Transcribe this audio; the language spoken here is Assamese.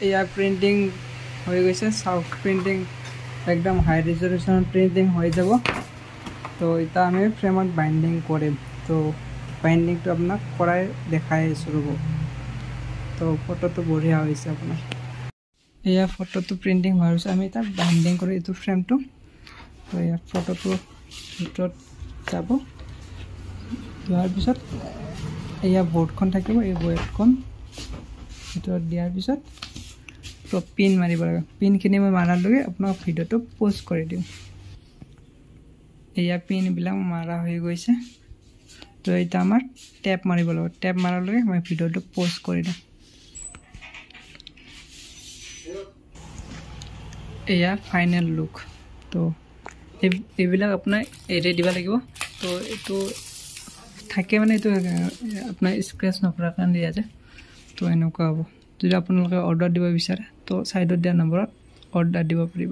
এয়া প্ৰিণ্টিং হৈ গৈছে চাওক প্ৰিণ্টিং একদম হাই ৰিজলিউশ্যন প্ৰিণ্টিং হৈ যাব তো এটা আমি ফ্ৰেমত বাইণ্ডিং কৰিম তো বাইণ্ডিংটো আপোনাক কৰাই দেখাই আছোঁ ৰ'ব তো ফটোটো বঢ়িয়া হৈছে আপোনাৰ এয়া ফটোটো প্ৰিণ্টিং হোৱাৰ পিছত আমি এটা বাইণ্ডিং কৰি এইটো ফ্ৰেমটো তো এয়া ফটোটো ভিতৰত যাব যোৱাৰ পিছত এয়া বৰ্ডখন থাকিব এই বৰ্ডখন ভিতৰত দিয়াৰ পিছত তো পিন মাৰিব লাগে পিনখিনি মই মাৰাৰ লগে আপোনাক ভিডিঅ'টো প'জ কৰি দিওঁ এয়া পিনবিলাক মাৰা হৈ গৈছে তো এটা আমাৰ টেপ মাৰিব লাগিব টেপ মাৰাৰ লগে মই ভিডিঅ'টো প'জ কৰি দিম এয়া ফাইনেল লুক তো এইবিলাক আপোনাৰ এৰি দিব লাগিব তো এইটো থাকে মানে এইটো আপোনাৰ স্ক্ৰেচ নপৰাৰ কাৰণে দিয়া যায় তো এনেকুৱা হ'ব যদি আপোনালোকে অৰ্ডাৰ দিব বিচাৰে তো চাইডত দিয়া নম্বৰত অৰ্ডাৰ দিব পাৰিব